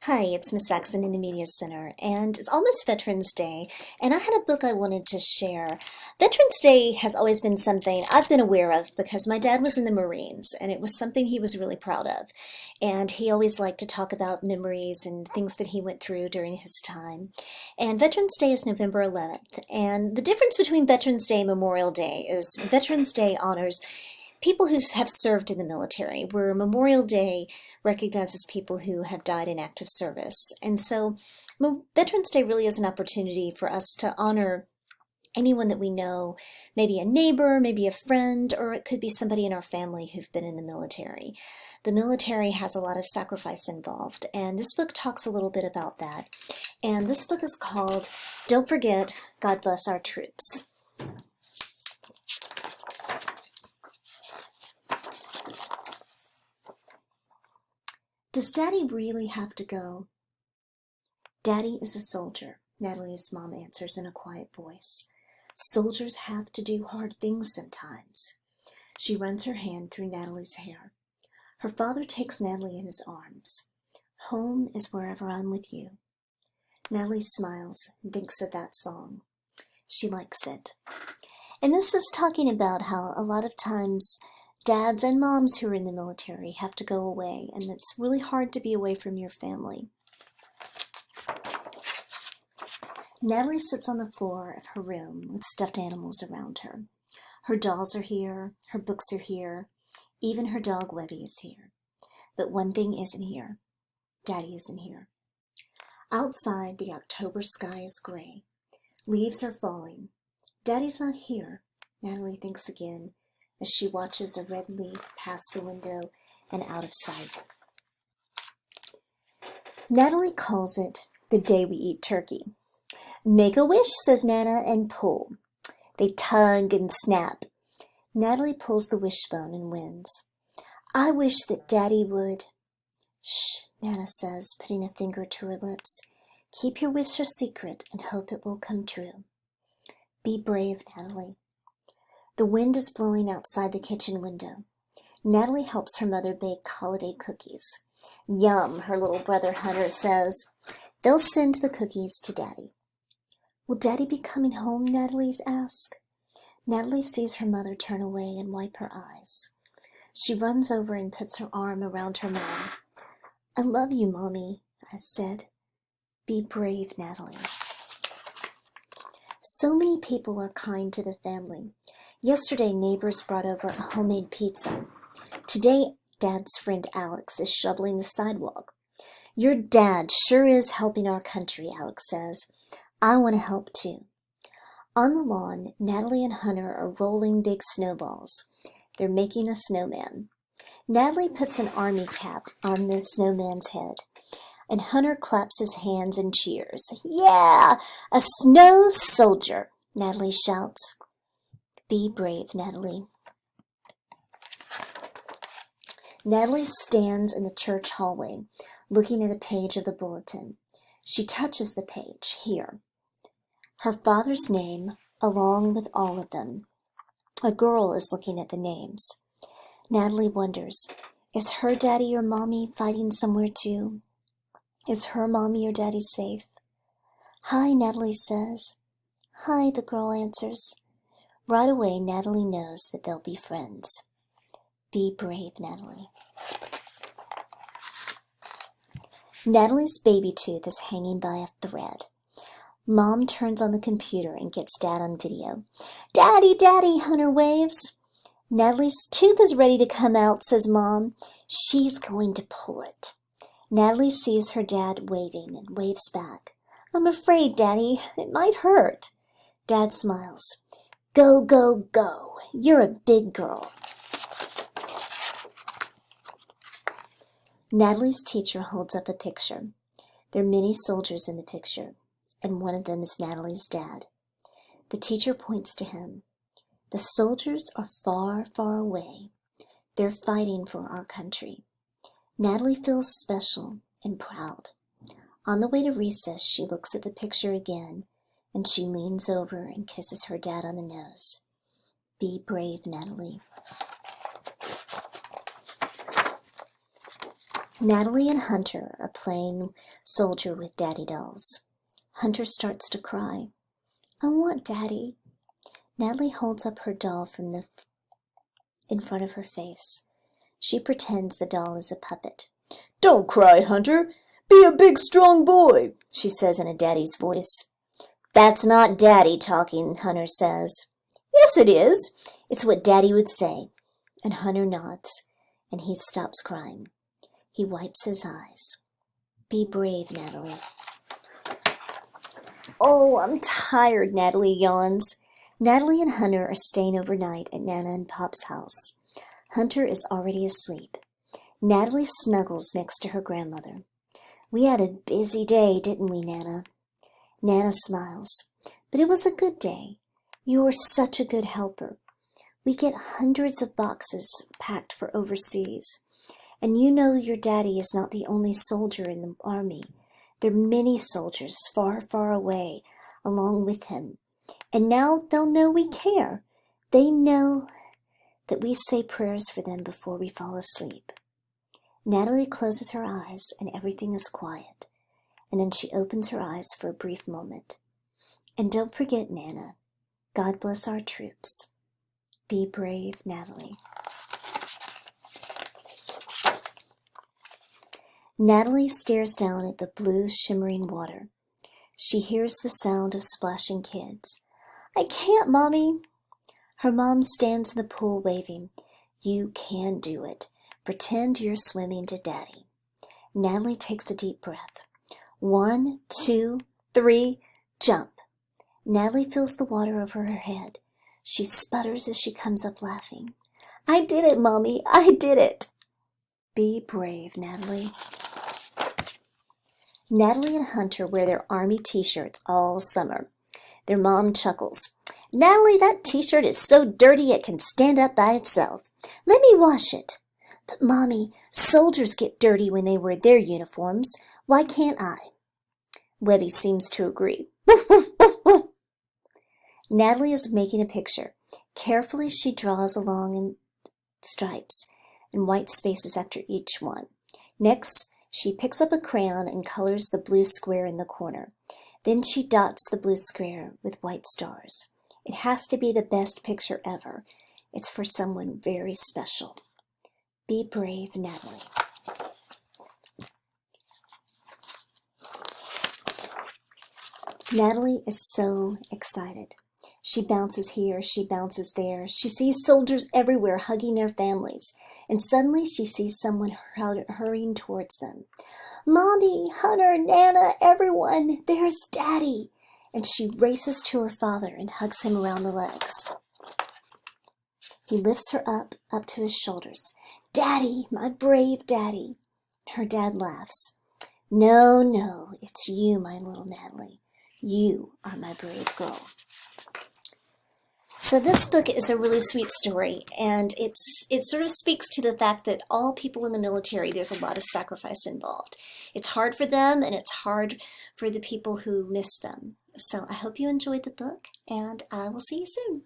Hi, it's Miss Saxon in the Media Center, and it's almost Veterans Day, and I had a book I wanted to share. Veterans Day has always been something I've been aware of because my dad was in the Marines, and it was something he was really proud of. And he always liked to talk about memories and things that he went through during his time. And Veterans Day is November 11th, and the difference between Veterans Day and Memorial Day is Veterans Day honors people who have served in the military, where Memorial Day recognizes people who have died in active service. And so Veterans Day really is an opportunity for us to honor anyone that we know, maybe a neighbor, maybe a friend, or it could be somebody in our family who've been in the military. The military has a lot of sacrifice involved, and this book talks a little bit about that. And this book is called Don't Forget, God Bless Our Troops. Does Daddy really have to go? Daddy is a soldier, Natalie's mom answers in a quiet voice. Soldiers have to do hard things sometimes. She runs her hand through Natalie's hair. Her father takes Natalie in his arms. Home is wherever I'm with you. Natalie smiles and thinks of that song. She likes it. And this is talking about how a lot of times dads and moms who are in the military have to go away, and it's really hard to be away from your family. Natalie sits on the floor of her room with stuffed animals around her. Her dolls are here, her books are here, even her dog Webby is here. But one thing isn't here. Daddy isn't here. Outside, the October sky is gray. Leaves are falling. Daddy's not here, Natalie thinks again, as she watches a red leaf pass the window and out of sight. Natalie calls it the day we eat turkey. Make a wish, says Nana, and pull. They tug and snap. Natalie pulls the wishbone and wins. I wish that Daddy would. Shh, Nana says, putting a finger to her lips. Keep your wish a secret and hope it will come true. Be brave, Natalie. The wind is blowing outside the kitchen window. Natalie helps her mother bake holiday cookies. Yum, her little brother Hunter says. They'll send the cookies to Daddy. Will Daddy be coming home? Natalie asks. Natalie sees her mother turn away and wipe her eyes. She runs over and puts her arm around her mom. I love you, Mommy, I said. Be brave, Natalie. So many people are kind to the family. Yesterday, neighbors brought over a homemade pizza. Today, Dad's friend Alex is shoveling the sidewalk. Your dad sure is helping our country, Alex says. I want to help too. On the lawn, Natalie and Hunter are rolling big snowballs. They're making a snowman. Natalie puts an army cap on the snowman's head, and Hunter claps his hands and cheers. Yeah, a snow soldier, Natalie shouts. Be brave, Natalie. Natalie stands in the church hallway, looking at a page of the bulletin. She touches the page, here. Her father's name, along with all of them. A girl is looking at the names. Natalie wonders, is her daddy or mommy fighting somewhere too? Is her mommy or daddy safe? Hi, Natalie says. Hi, the girl answers. Right away, Natalie knows that they'll be friends. Be brave, Natalie. Natalie's baby tooth is hanging by a thread. Mom turns on the computer and gets Dad on video. Daddy, Daddy, Hunter waves. Natalie's tooth is ready to come out, says Mom. She's going to pull it. Natalie sees her dad waving and waves back. I'm afraid, Daddy. It might hurt. Dad smiles. Go, go, go. You're a big girl. Natalie's teacher holds up a picture. There are many soldiers in the picture, and one of them is Natalie's dad. The teacher points to him. The soldiers are far, far away. They're fighting for our country. Natalie feels special and proud. On the way to recess, she looks at the picture again, and she leans over and kisses her dad on the nose. Be brave, Natalie. Natalie and Hunter are playing soldier with Daddy dolls. Hunter starts to cry. I want Daddy. Natalie holds up her doll in front of her face. She pretends the doll is a puppet. Don't cry, Hunter. Be a big, strong boy, she says in a daddy's voice. That's not Daddy talking, Hunter says. Yes, it is. It's what Daddy would say. And Hunter nods, and he stops crying. He wipes his eyes. Be brave, Natalie. Oh, I'm tired, Natalie yawns. Natalie and Hunter are staying overnight at Nana and Pop's house. Hunter is already asleep. Natalie snuggles next to her grandmother. We had a busy day, didn't we, Nana? Nana smiles. But it was a good day. You were such a good helper. We get hundreds of boxes packed for overseas. And you know your daddy is not the only soldier in the army. There are many soldiers far, far away along with him. And now they'll know we care. They know that we say prayers for them before we fall asleep. Natalie closes her eyes and everything is quiet. And then she opens her eyes for a brief moment. And don't forget, Nana, God bless our troops. Be brave, Natalie. Natalie stares down at the blue, shimmering water. She hears the sound of splashing kids. I can't, Mommy. Her mom stands in the pool waving. You can do it. Pretend you're swimming to Daddy. Natalie takes a deep breath. 1, 2, 3, jump. Natalie feels the water over her head. She sputters as she comes up laughing. I did it, Mommy. I did it. Be brave, Natalie. Natalie and Hunter wear their army t-shirts all summer. Their mom chuckles. Natalie, that t-shirt is so dirty it can stand up by itself. Let me wash it. But Mommy, soldiers get dirty when they wear their uniforms. Why can't I? Webby seems to agree. Woof, woof, woof, woof. Natalie is making a picture. Carefully she draws along in stripes and white spaces after each one. Next, she picks up a crayon and colors the blue square in the corner. Then she dots the blue square with white stars. It has to be the best picture ever. It's for someone very special. Be brave, Natalie. Natalie is so excited. She bounces here, she bounces there. She sees soldiers everywhere hugging their families. And suddenly she sees someone hurrying towards them. Mommy, Hunter, Nana, everyone, there's Daddy. And she races to her father and hugs him around the legs. He lifts her up to his shoulders. Daddy, my brave Daddy. Her dad laughs. No, no, it's you, my little Natalie. You are my brave girl. So this book is a really sweet story, and it sort of speaks to the fact that all people in the military, there's a lot of sacrifice involved. It's hard for them, and it's hard for the people who miss them. So I hope you enjoyed the book, and I will see you soon.